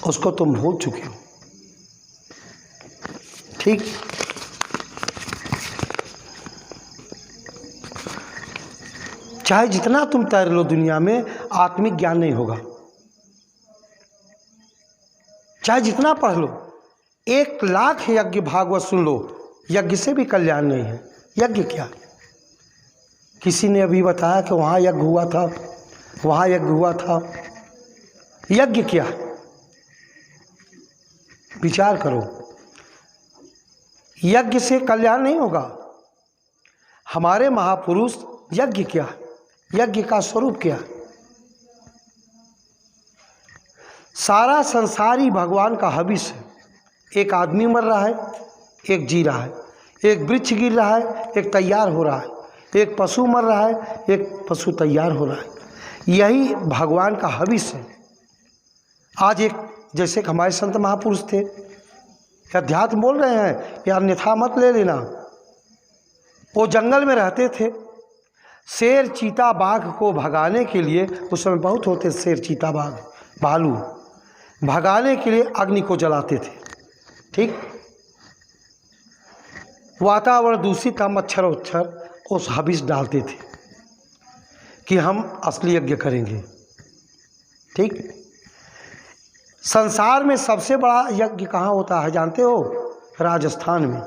उसको तुम भूल चुके हो। ठीक, चाहे जितना तुम तैर लो दुनिया में, आत्मिक ज्ञान नहीं होगा। चाहे जितना पढ़ लो, 1,00,000 यज्ञ भागवत सुन लो, यज्ञ से भी कल्याण नहीं है। यज्ञ क्या? किसी ने अभी बताया कि वहाँ यज्ञ हुआ था, वहाँ यज्ञ हुआ था। यज्ञ क्या? विचार करो। यज्ञ से कल्याण नहीं होगा। हमारे महापुरुष, यज्ञ क्या? यज्ञ का स्वरूप क्या? सारा संसार ही भगवान का हविष्य है। एक आदमी मर रहा है, एक जी रहा है, एक वृक्ष गिर रहा है, एक तैयार हो रहा है, एक पशु मर रहा है, एक पशु तैयार हो रहा है। यही भगवान का हविष्य है। आज एक जैसे कि हमारे संत महापुरुष थे, अध्यात्म बोल रहे हैं या अन्यथा मत ले लेना। वो जंगल में रहते थे। शेर चीता बाघ को भगाने के लिए, उस समय बहुत होते शेर चीता बाघ भालू, भगाने के लिए अग्नि को जलाते थे। ठीक, वातावरण दूषित था, मच्छर उच्छर उस हविष डालते थे कि हम असली यज्ञ करेंगे। ठीक, संसार में सबसे बड़ा यज्ञ कहाँ होता है जानते हो? राजस्थान में।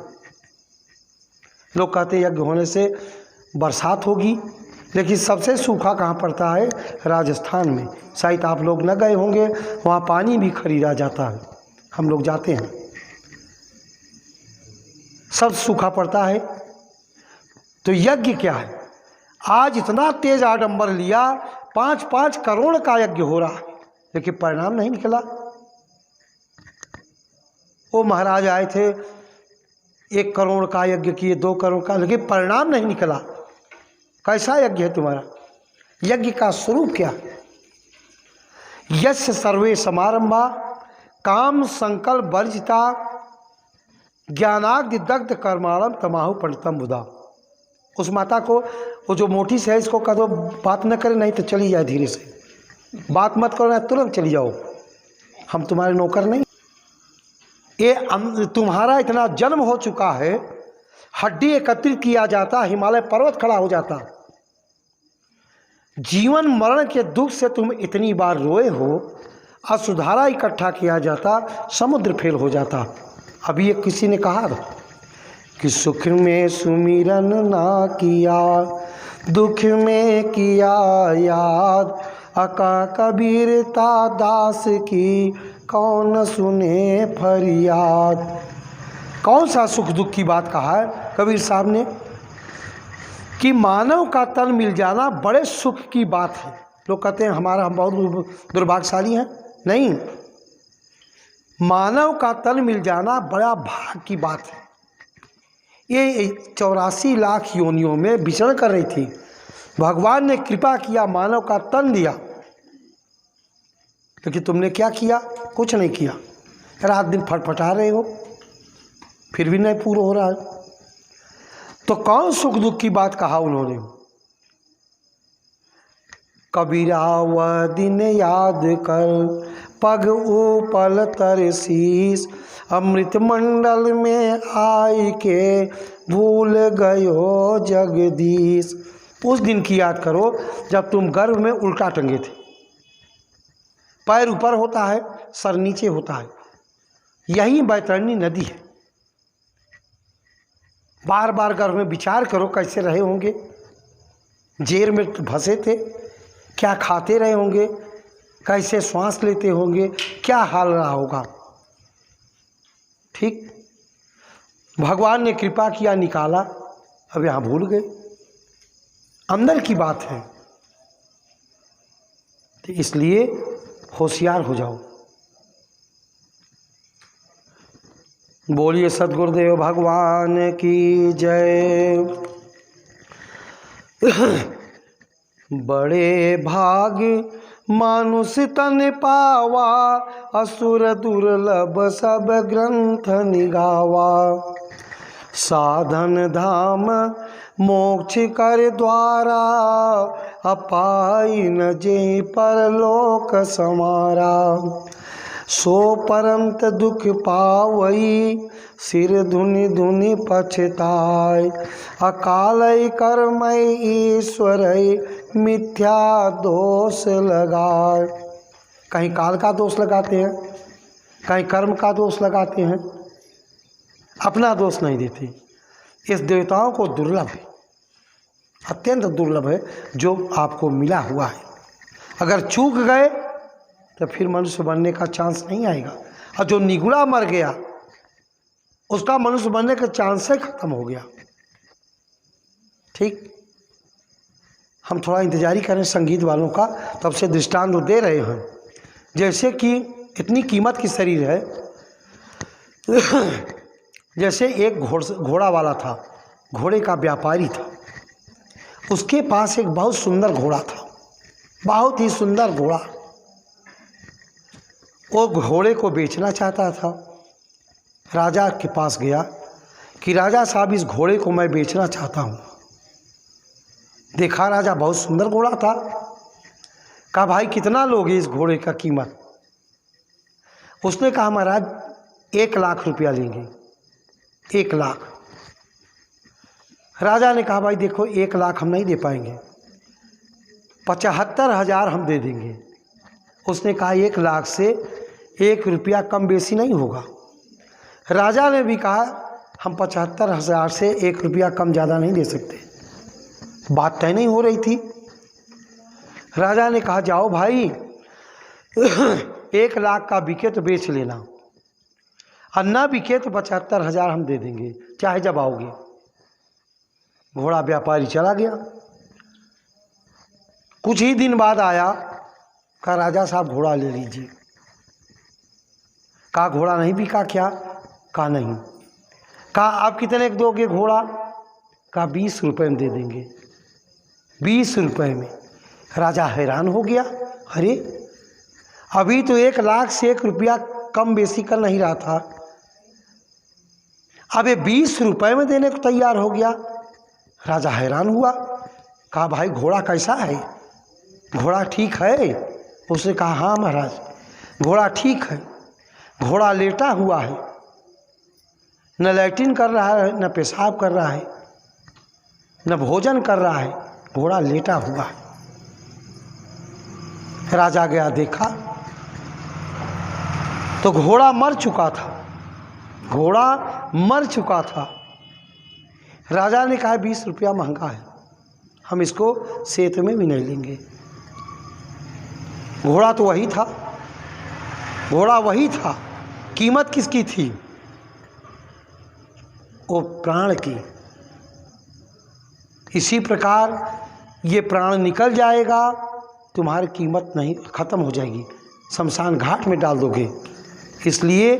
लोग कहते हैं यज्ञ होने से बरसात होगी, लेकिन सबसे सूखा कहाँ पड़ता है? राजस्थान में। शायद आप लोग न गए होंगे, वहाँ पानी भी खरीदा जाता है, हम लोग जाते हैं, सब सूखा पड़ता है। तो यज्ञ क्या है? आज इतना तेज आडंबर लिया, 5-5 करोड़ का यज्ञ हो रहा है, लेकिन परिणाम नहीं निकला। वो महाराज आए थे, 1 करोड़ का यज्ञ किए, 2 करोड़ का, लेकिन परिणाम नहीं निकला। कैसा यज्ञ है तुम्हारा? यज्ञ का स्वरूप क्या? यस्य सर्वे समारंभा काम संकल्प वर्जिता ज्ञानाग्नि दग्ध कर्माणम तमाहु पंडितम बुधा। उस माता को, वो जो मोटी से है, इसको कह दो बात न करे, नहीं तो चली जाए धीरे से। बात मत करो ना, तुरंत चली जाओ, हम तुम्हारे नौकर नहीं। ये तुम्हारा इतना जन्म हो चुका है, हड्डी एकत्रित किया जाता, हिमालय पर्वत खड़ा हो जाता। जीवन मरण के दुख से तुम इतनी बार रोए हो, असुधारा इकट्ठा किया जाता, समुद्र फेल हो जाता। अभी एक किसी ने कहा कि सुख में सुमिरन ना किया, दुख में किया याद, अका कबीरता दास की कौन सुने फरियाद। कौन सा सुख दुख की बात कहा है कबीर साहब ने? कि मानव का तन मिल जाना बड़े सुख की बात है। लोग कहते हैं हम बहुत दुर्भाग्यशाली हैं। नहीं, मानव का तन मिल जाना बड़ा भाग्य की बात है। ये 84 लाख योनियों में विचरण कर रही थी, भगवान ने कृपा किया, मानव का तन दिया, लेकिन तुमने क्या किया? कुछ नहीं किया। रात दिन फटफटा रहे हो, फिर भी नहीं पूरा हो रहा है। तो कौन सुख दुख की बात कहा उन्होंने? कबीरा वह दिन याद कर, पग ऊपल तरसीस, अमृत मंडल में आई के भूल गयो जगदीश। उस दिन की याद करो जब तुम गर्भ में उल्टा टंगे थे, पैर ऊपर होता है, सर नीचे होता है। यही बैतरणी नदी है। बार बार गर्भ में विचार करो कैसे रहे होंगे, जेर में फंसे थे, क्या खाते रहे होंगे, कैसे श्वास लेते होंगे, क्या हाल रहा होगा। ठीक, भगवान ने कृपा किया, निकाला, अब यहाँ भूल गए। अंदर की बात है, तो इसलिए होशियार हो जाओ। बोलिए सद्गुरुदेव भगवान की जय। बड़े भाग मानुष तन पावा, असुर दुर्लभ सब ग्रंथ निगावा। साधन धाम मोक्ष कर द्वारा, अपाई न जे परलोक समारा। सो परंत दुख पावई, सिर धुनि धुनि पछताय। अकालय कर्मय ईश्वरय, मिथ्या दोष लगाए। कहीं काल का दोष लगाते हैं, कहीं कर्म का दोष लगाते हैं, अपना दोष नहीं देते। इस देवताओं को दुर्लभ है, अत्यंत दुर्लभ है जो आपको मिला हुआ है। अगर चूक गए तो फिर मनुष्य बनने का चांस नहीं आएगा, और जो निगुड़ा मर गया उसका मनुष्य बनने का चांस ही खत्म हो गया। ठीक, हम थोड़ा इंतजारी करें संगीत वालों का, तब से दृष्टांत दे रहे हैं। जैसे कि इतनी कीमत की शरीर है, जैसे एक घोड़ा वाला था, घोड़े का व्यापारी था, उसके पास एक बहुत सुंदर घोड़ा था, बहुत ही सुंदर घोड़ा। वो घोड़े को बेचना चाहता था। राजा के पास गया कि राजा साहब, इस घोड़े को मैं बेचना चाहता हूँ। देखा राजा बहुत सुंदर घोड़ा था, कहा भाई कितना लोगे इस घोड़े का कीमत? उसने कहा महाराज 1 लाख रुपया लेंगे। 1 लाख। राजा ने कहा भाई देखो 1 लाख हम नहीं दे पाएंगे, 75,000 हम दे देंगे। उसने कहा 1 लाख से 1 रुपया कम बेसी नहीं होगा। राजा ने भी कहा हम 75,000 से 1 रुपया कम ज़्यादा नहीं दे सकते। बात तय नहीं हो रही थी। राजा ने कहा जाओ भाई 1 लाख का बिके तो बेच लेना, और ना बिके तो 75,000 हम दे देंगे, चाहे जब आओगे। घोड़ा व्यापारी चला गया। कुछ ही दिन बाद आया, कहा राजा साहब घोड़ा ले लीजिए। कहा घोड़ा नहीं बिका क्या? कहा नहीं। कहा आप कितने के दोगे घोड़ा? कहा 20 रुपये में दे देंगे। 20 रुपये में। राजा हैरान हो गया, अरे अभी तो 1 लाख से 1 रुपया कम बेसी कर नहीं रहा था, अब ये 20 रुपये में देने को तैयार हो गया। राजा हैरान हुआ, कहा भाई घोड़ा कैसा है? घोड़ा ठीक है? उसने कहा हाँ महाराज घोड़ा ठीक है। घोड़ा लेटा हुआ है, न लैट्रिन कर रहा है, न पेशाब कर रहा है, न भोजन कर रहा है, घोड़ा लेटा हुआ है। राजा गया देखा तो घोड़ा मर चुका था। घोड़ा मर चुका था। राजा ने कहा 20 रुपया महंगा है, हम इसको सेत में भी नहीं लेंगे। घोड़ा तो वही था, घोड़ा वही था, कीमत किसकी थी? वो प्राण की। इसी प्रकार ये प्राण निकल जाएगा, तुम्हारी कीमत नहीं, खत्म हो जाएगी, शमशान घाट में डाल दोगे। इसलिए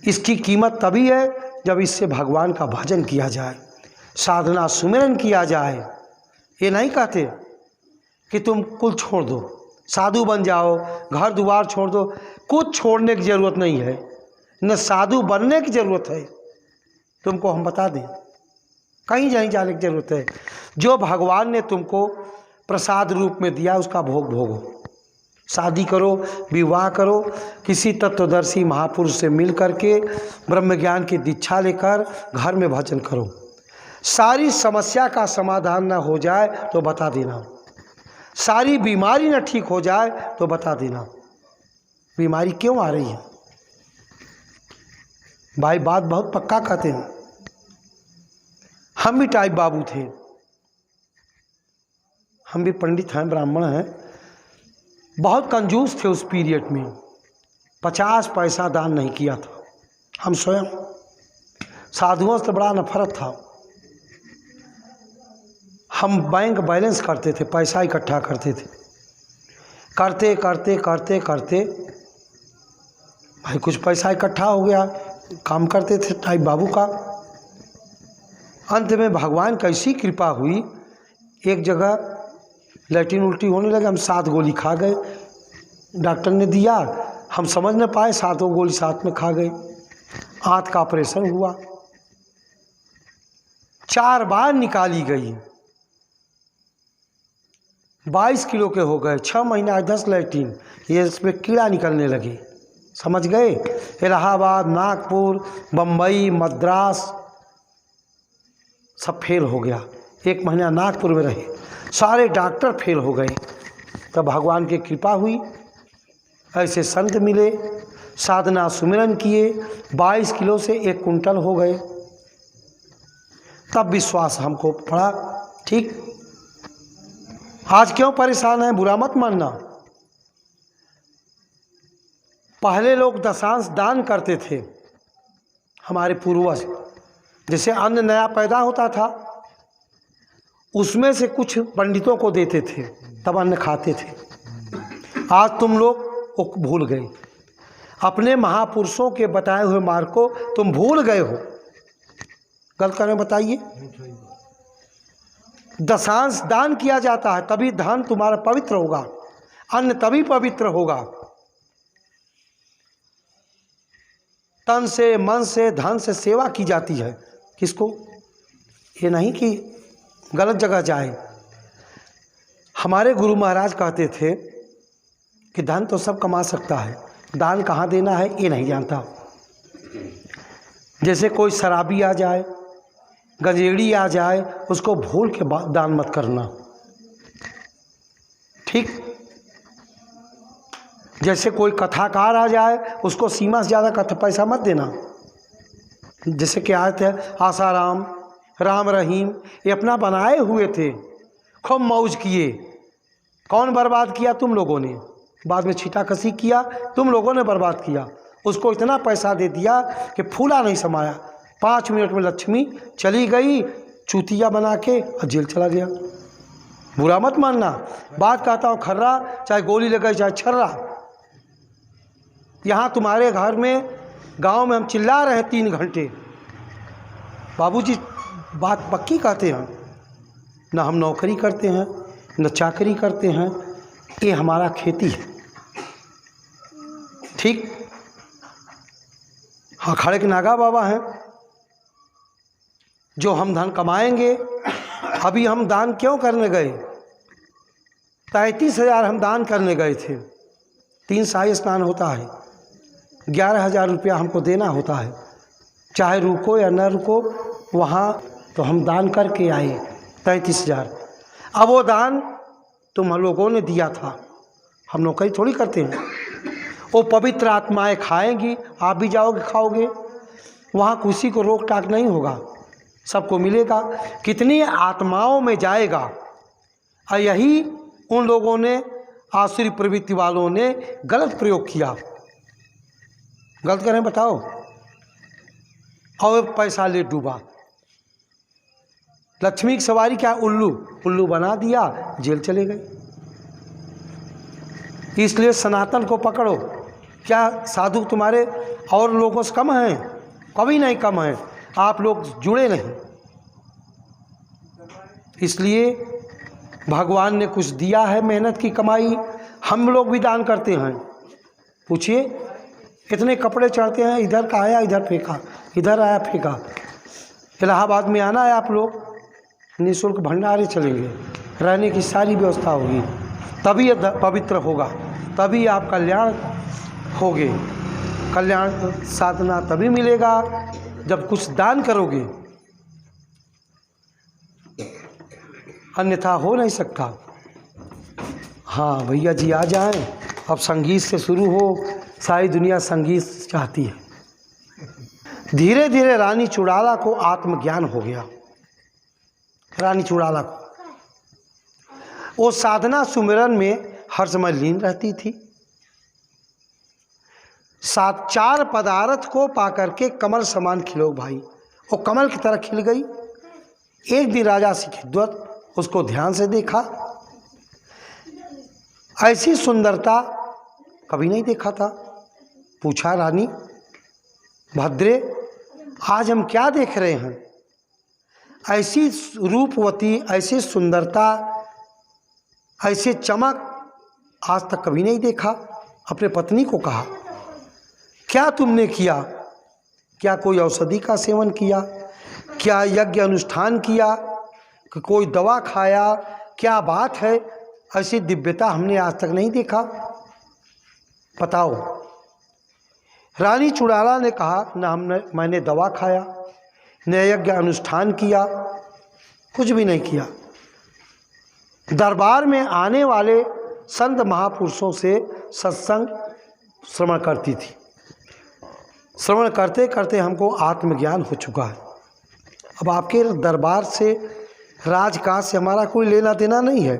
इसकी कीमत तभी है जब इससे भगवान का भजन किया जाए, साधना सुमिरन किया जाए। ये नहीं कहते कि तुम कुल छोड़ दो, साधु बन जाओ, घर द्वार छोड़ दो, कुछ छोड़ने की ज़रूरत नहीं है, न साधु बनने की ज़रूरत है। तुमको हम बता दें, कहीं नहीं जाने की ज़रूरत है। जो भगवान ने तुमको प्रसाद रूप में दिया उसका भोग भोगो। शादी करो, विवाह करो, किसी तत्वदर्शी महापुरुष से मिल करके ब्रह्म ज्ञान की दीक्षा लेकर घर में भजन करो। सारी समस्या का समाधान न हो जाए तो बता देना, सारी बीमारी न ठीक हो जाए तो बता देना, बीमारी क्यों आ रही है। भाई बात बहुत पक्का कहते हैं। हम भी टाइप बाबू थे, हम भी पंडित हैं, ब्राह्मण हैं, बहुत कंजूस थे उस पीरियड में। 50 पैसा दान नहीं किया था। हम स्वयं साधुओं से बड़ा नफरत था। हम बैंक बैलेंस करते थे, पैसा इकट्ठा करते थे, करते करते करते करते भाई कुछ पैसा इकट्ठा हो गया, काम करते थे टाइप बाबू का। अंत में भगवान कैसी कृपा हुई, एक जगह लैट्रिन उल्टी होने लगे, हम 7 गोली खा गए। डॉक्टर ने दिया, हम समझ न पाए, 7 गोली साथ में खा गए। आंत का ऑपरेशन हुआ, 4 बार निकाली गई, 22 किलो के हो गए। 6 महीना 10 लैट्रिन, ये इसमें कीड़ा निकलने लगे। समझ गए? इलाहाबाद, नागपुर, बम्बई, मद्रास सब फेल हो गया। 1 महीना नागपुर में रहे, सारे डॉक्टर फेल हो गए। तब भगवान की कृपा हुई, ऐसे संत मिले, साधना सुमिरन किए, 22 किलो से 1 कुंटल हो गए। तब विश्वास हमको पड़ा। ठीक, आज क्यों परेशान है बुरा मत मानना। पहले लोग दशांश दान करते थे, हमारे पूर्वज। जैसे अन्न नया पैदा होता था, उसमें से कुछ पंडितों को देते थे, तब अन्न खाते थे। आज तुम लोग वो भूल गए, अपने महापुरुषों के बताए हुए मार्ग को तुम भूल गए हो। गलत करें बताइए? दशांश दान किया जाता है, तभी धन तुम्हारा पवित्र होगा, अन्न तभी पवित्र होगा। तन से, मन से, धन से सेवा की जाती है। किसको? ये नहीं कि गलत जगह जाए। हमारे गुरु महाराज कहते थे कि धन तो सब कमा सकता है, दान कहाँ देना है ये नहीं जानता। जैसे कोई शराबी आ जाए, गंजेड़ी आ जाए, उसको भूल के दान मत करना। ठीक, जैसे कोई कथाकार आ जाए, उसको सीमा से ज़्यादा पैसा मत देना। जैसे कि आए थे आसाराम, राम रहीम, ये अपना बनाए हुए थे, खूब मौज किए। कौन बर्बाद किया? तुम लोगों ने। बाद में छीटाकसी किया, तुम लोगों ने बर्बाद किया। उसको इतना पैसा दे दिया कि फूला नहीं समाया। 5 मिनट में लक्ष्मी चली गई, चूतिया बना के और जेल चला गया। बुरा मत मानना, बात कहता हूँ खर्रा, चाहे गोली लगे चाहे छर्रा। यहाँ तुम्हारे घर में, गांव में हम चिल्ला रहे हैं 3 घंटे, बाबूजी बात पक्की कहते हैं। न हम नौकरी करते हैं, न चाकरी करते हैं, ये हमारा खेती है। ठीक, हाँ, खड़े के नागा बाबा हैं जो हम धन कमाएंगे। अभी हम दान क्यों करने गए? 33,000 हम दान करने गए थे। 3 शाही स्नान होता है, 11,000 रुपया हमको देना होता है, चाहे रुको या न रुको वहाँ। तो हम दान करके आए 33,000। अब वो दान तुम लोगों ने दिया था, हम नौकरी थोड़ी करते हैं। वो पवित्र आत्माएं खाएंगी, आप भी जाओगे खाओगे, वहाँ किसी को रोक टाक नहीं होगा, सबको मिलेगा। कितनी आत्माओं में जाएगा। और यही उन लोगों ने, आसुरी प्रवृत्ति वालों ने गलत प्रयोग किया। गलत करें बताओ? और पैसा ले डूबा। लक्ष्मी की सवारी क्या? उल्लू बना दिया, जेल चले गए। इसलिए सनातन को पकड़ो। क्या साधु तुम्हारे और लोगों से कम हैं? कभी नहीं कम हैं, आप लोग जुड़े नहीं। इसलिए भगवान ने कुछ दिया है, मेहनत की कमाई, हम लोग भी दान करते हैं। पूछिए, इतने कपड़े चढ़ते हैं, इधर का आया इधर फेंका, इधर आया फेंका। इलाहाबाद में आना है आप लोग, निःशुल्क भंडारे चलेंगे, रहने की सारी व्यवस्था होगी, तभी ये पवित्र होगा, तभी आप कल्याण होगे। कल्याण साधना तभी मिलेगा जब कुछ दान करोगे, अन्यथा हो नहीं सकता। हाँ भैया जी आ जाएं, अब संगीत से शुरू हो। सारी दुनिया संगीत चाहती है। धीरे धीरे रानी चुड़ाला को आत्मज्ञान हो गया। रानी चुड़ाला को वो साधना सुमिरन में हर समय लीन रहती थी। 4 पदार्थ को पाकर के कमल समान खिलो भाई, वो कमल की तरह खिल गई। एक दिन राजा सिखिद्वत उसको ध्यान से देखा, ऐसी सुंदरता कभी नहीं देखा था। पूछा, रानी भद्रे, आज हम क्या देख रहे हैं? ऐसी रूपवती, ऐसी सुंदरता, ऐसे चमक आज तक कभी नहीं देखा। अपने पत्नी को कहा, क्या तुमने किया? क्या कोई औषधि का सेवन किया? क्या यज्ञ अनुष्ठान किया? कि कोई दवा खाया? क्या बात है? ऐसी दिव्यता हमने आज तक नहीं देखा। बताओ। रानी चुड़ाला ने कहा, न मैंने दवा खाया, न यज्ञ अनुष्ठान किया, कुछ भी नहीं किया। दरबार में आने वाले संत महापुरुषों से सत्संग श्रवण करती थी। श्रवण करते करते हमको आत्मज्ञान हो चुका है। अब आपके दरबार से, राजकाज से हमारा कोई लेना देना नहीं है,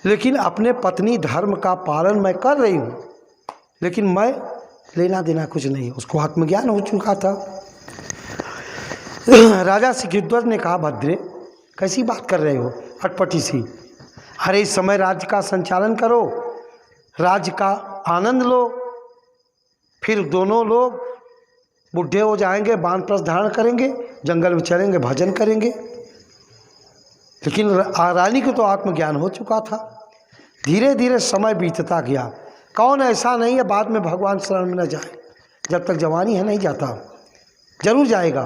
लेकिन अपने पत्नी धर्म का पालन मैं कर रही हूँ, लेकिन मैं लेना देना कुछ नहीं। उसको आत्मज्ञान हो चुका था। राजा सिकिंदर ने कहा, भद्रे कैसी बात कर रहे हो अटपटी सी, अरे इस समय राज्य का संचालन करो, राज्य का आनंद लो, फिर दोनों लोग बुढ़े हो जाएंगे, वानप्रस्थ धारण करेंगे, जंगल में चलेंगे, भजन करेंगे। लेकिन रानी को तो आत्मज्ञान हो चुका था। धीरे धीरे समय बीतता गया। कौन ऐसा नहीं है बाद में भगवान शरण में न जाए? जब तक जवानी है नहीं जाता, जरूर जाएगा।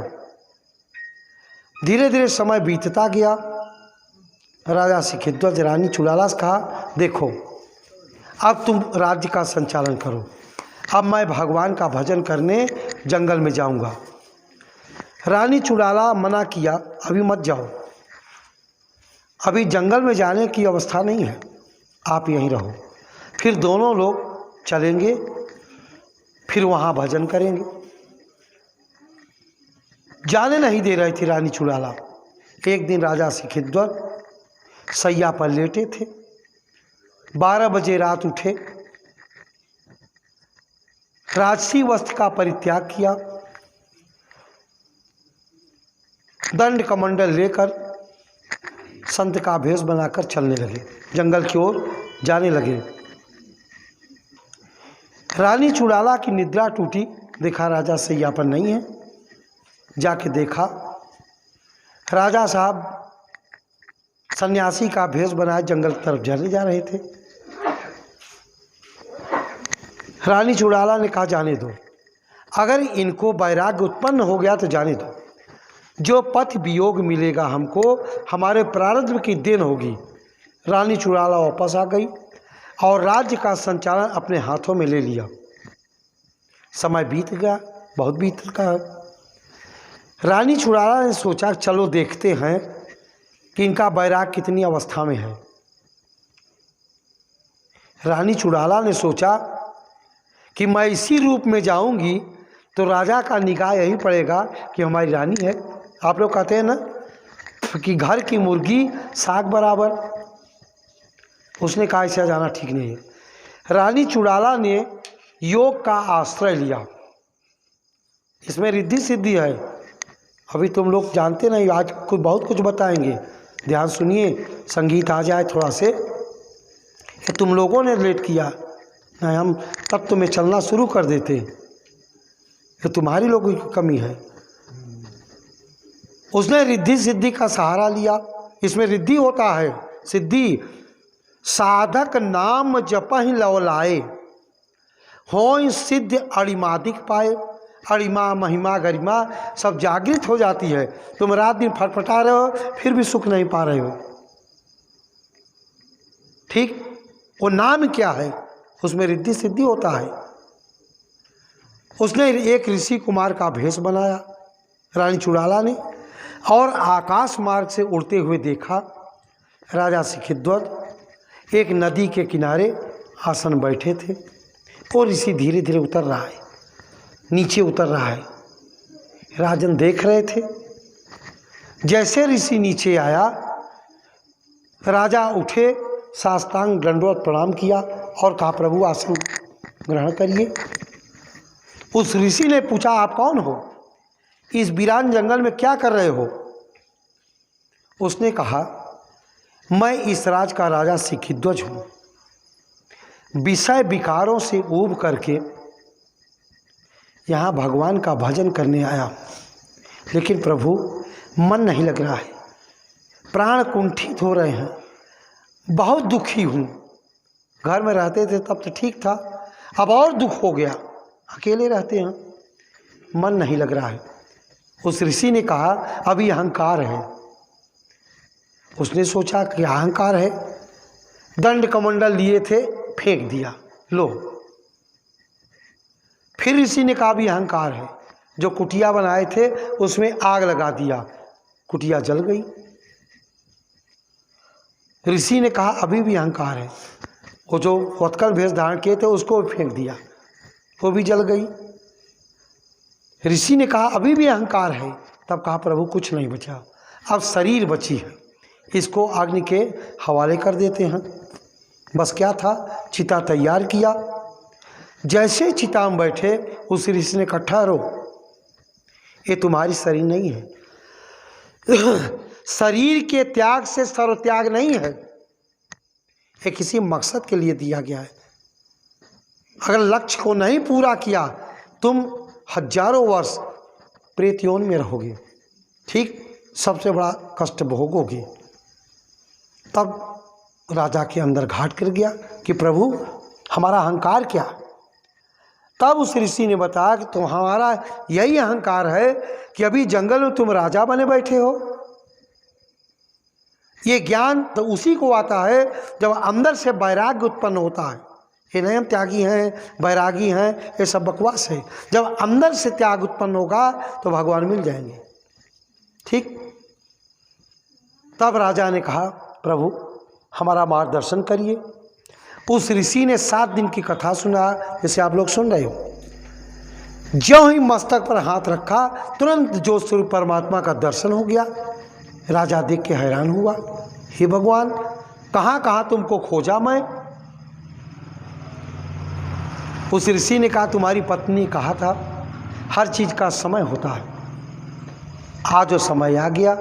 धीरे धीरे समय बीतता गया। राजा सिकिंदर ने रानी चुड़ाला से कहा, देखो अब तुम राज्य का संचालन करो, अब मैं भगवान का भजन करने जंगल में जाऊंगा। रानी चुड़ाला मना किया, अभी मत जाओ, अभी जंगल में जाने की अवस्था नहीं है, आप यहीं रहो। फिर दोनों लोग चलेंगे, फिर वहाँ भजन करेंगे। जाने नहीं दे रही थी रानी चुड़ाला। एक दिन राजा सिकिंदर सैया पर लेटे थे, 12 बजे रात उठे, राजसी वस्त्र का परित्याग किया, दंड कमंडल लेकर संत का भेष बनाकर चलने लगे, जंगल की ओर जाने लगे। रानी चुड़ाला की निद्रा टूटी, देखा राजा सैया पर नहीं है। जाके देखा राजा साहब सन्यासी का भेष बनाए जंगल की तरफ चले जा रहे थे। रानी चुड़ाला ने कहा, जाने दो, अगर इनको वैराग्य उत्पन्न हो गया तो जाने दो, जो पथ वियोग मिलेगा हमको हमारे प्रारब्ध की देन होगी। रानी चुड़ाला वापस आ गई और राज्य का संचालन अपने हाथों में ले लिया। समय बीत गया, बहुत बीत गया। रानी चुड़ाला ने सोचा, चलो देखते हैं कि इनका वैराग कितनी अवस्था में है। रानी चुड़ाला ने सोचा कि मैं इसी रूप में जाऊंगी तो राजा का निगाह यही पड़ेगा कि हमारी रानी है। आप लोग कहते हैं ना कि घर की मुर्गी साग बराबर। उसने कहा ऐसा जाना ठीक नहीं है। रानी चुड़ाला ने योग का आश्रय लिया। इसमें रिद्धि सिद्धि है, अभी तुम लोग जानते नहीं, आज कुछ बहुत कुछ बताएंगे, ध्यान सुनिए। संगीत आ जाए थोड़ा से, कि तुम लोगों ने लेट किया नहीं, हम तब तुम्हें चलना शुरू कर देते, ये तुम्हारी लोगों की कमी है। उसने रिद्धि सिद्धि का सहारा लिया। इसमें रिद्धि होता है, सिद्धि। साधक नाम जपहि लवलाए, हों सिद्ध अड़िमादिक पाए। अड़िमा महिमा गरिमा सब जागृत हो जाती है। तुम रात दिन फटफटा रहे हो फिर भी सुख नहीं पा रहे हो। ठीक, वो नाम क्या है, उसमें रिद्धि सिद्धि होता है। उसने एक ऋषि कुमार का भेष बनाया रानी चुड़ाला ने, और आकाश मार्ग से उड़ते हुए देखा राजा सिकिंदर एक नदी के किनारे आसन बैठे थे, और ऋषि धीरे धीरे उतर रहा है, नीचे उतर रहा है। राजन देख रहे थे। जैसे ऋषि नीचे आया, राजा उठे, साष्टांग दंडवत प्रणाम किया और कहा, प्रभु आसन ग्रहण करिए। उस ऋषि ने पूछा, आप कौन हो, इस वीरान जंगल में क्या कर रहे हो? उसने कहा, मैं इस राज का राजा सिकिंदर हूँ, विषय विकारों से ऊब करके यहाँ भगवान का भजन करने आया, लेकिन प्रभु मन नहीं लग रहा है, प्राण कुंठित हो रहे हैं, बहुत दुखी हूँ। घर में रहते थे तब तो ठीक था, अब और दुख हो गया, अकेले रहते हैं, मन नहीं लग रहा है। उस ऋषि ने कहा, अभी अहंकार है। उसने सोचा कि अहंकार है, दंड कमंडल लिए थे, फेंक दिया, लो। फिर ऋषि ने कहा भी अहंकार है। जो कुटिया बनाए थे उसमें आग लगा दिया, कुटिया जल गई। ऋषि ने कहा अभी भी अहंकार है। वो जो वत्कल भेष धारण किए थे उसको फेंक दिया, वो भी जल गई। ऋषि ने कहा अभी भी अहंकार है। तब कहा प्रभु कुछ नहीं बचा, अब शरीर बची है, इसको अग्नि के हवाले कर देते हैं। बस क्या था, चिता तैयार किया। जैसे चिता में बैठे उस ऋषि ने कहा ठहरो, ये तुम्हारी शरीर नहीं है। शरीर के त्याग से सर्व त्याग नहीं है, ये किसी मकसद के लिए दिया गया है। अगर लक्ष्य को नहीं पूरा किया तुम हजारों वर्ष प्रेत योनि में रहोगे, ठीक, सबसे बड़ा कष्ट भोगोगे। तब राजा के अंदर घाट कर गया कि प्रभु हमारा अहंकार क्या। तब उस ऋषि ने बताया कि तुम्हारा यही अहंकार है कि अभी जंगल में तुम राजा बने बैठे हो। ये ज्ञान तो उसी को आता है जब अंदर से वैराग्य उत्पन्न होता है। ये नहीं हम त्यागी हैं, वैरागी हैं, ये सब बकवास है। जब अंदर से त्याग उत्पन्न होगा तो भगवान मिल जाएंगे, ठीक। तब राजा ने कहा प्रभु हमारा मार्गदर्शन करिए। उस ऋषि ने 7 दिन की कथा सुना, जैसे आप लोग सुन रहे हो। ज्यों ही मस्तक पर हाथ रखा तुरंत जो स्वरूप परमात्मा का दर्शन हो गया। राजा देख के हैरान हुआ, हे भगवान कहाँ कहाँ तुमको खोजा मैं। उस ऋषि ने कहा तुम्हारी पत्नी कहा था हर चीज़ का समय होता है, आज वो समय आ गया,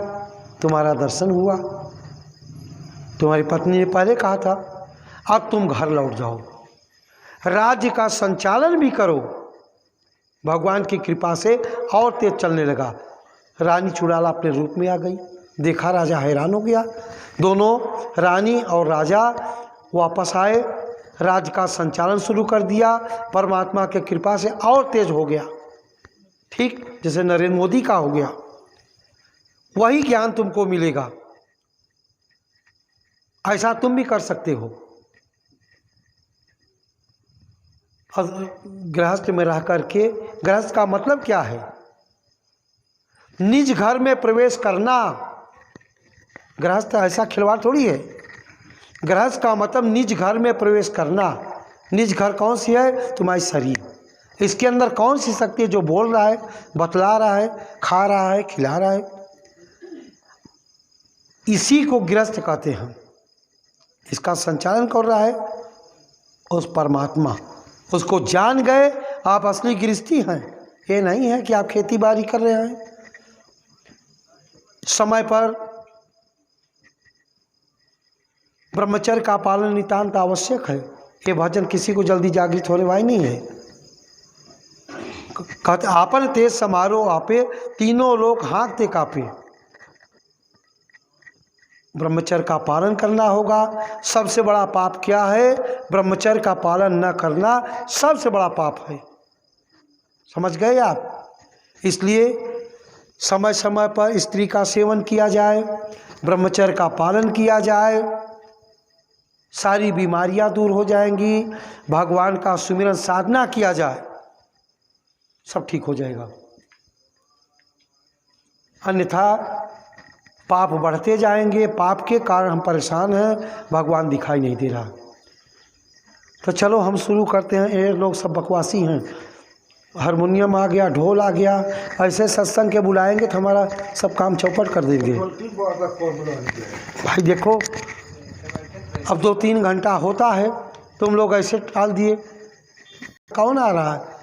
तुम्हारा दर्शन हुआ। तुम्हारी पत्नी ने पहले कहा था अब तुम घर लौट जाओ, राज्य का संचालन भी करो। भगवान की कृपा से और तेज चलने लगा। रानी चुड़ाला अपने रूप में आ गई, देखा राजा हैरान हो गया। दोनों रानी और राजा वापस आए, राज्य का संचालन शुरू कर दिया। परमात्मा के कृपा से और तेज हो गया, ठीक जैसे नरेंद्र मोदी का हो गया। वही ज्ञान तुमको मिलेगा, ऐसा तुम भी कर सकते हो। गृहस्थ में रह करके, गृहस्थ का मतलब क्या है, निज घर में प्रवेश करना। गृहस्थ ऐसा खिलवाड़ थोड़ी है। गृहस्थ का मतलब निज घर में प्रवेश करना। निज घर कौन सी है, तुम्हारी शरीर। इसके अंदर कौन सी शक्ति है जो बोल रहा है, बतला रहा है, खा रहा है, खिला रहा है, इसी को गृहस्थ कहते हैं। इसका संचालन कर रहा है उस परमात्मा। उसको जान गए आप असली गृहस्थी हैं। ये नहीं है कि आप खेती बाड़ी कर रहे हैं। समय पर ब्रह्मचर्य का पालन नितांत आवश्यक है। ये भजन किसी को जल्दी जागृत होने वाली नहीं है। कहते आपन तेज समारोह आपे, तीनों लोग हाँकते कापे। ब्रह्मचर्य का पालन करना होगा। सबसे बड़ा पाप क्या है, ब्रह्मचर्य का पालन न करना सबसे बड़ा पाप है। समझ गए आप। इसलिए समय समय पर स्त्री का सेवन किया जाए, ब्रह्मचर्य का पालन किया जाए, सारी बीमारियां दूर हो जाएंगी। भगवान का सुमिरन साधना किया जाए, सब ठीक हो जाएगा। अन्यथा पाप बढ़ते जाएंगे। पाप के कारण हम परेशान हैं, भगवान दिखाई नहीं दे रहा। तो चलो हम शुरू करते हैं। ये लोग सब बकवासी हैं। हारमोनियम आ गया, ढोल आ गया, ऐसे सत्संग के बुलाएंगे तो हमारा सब काम चौपट कर देंगे। भाई देखो अब 2-3 घंटा होता है, तुम लोग ऐसे टाल दिए। कौन आ रहा है?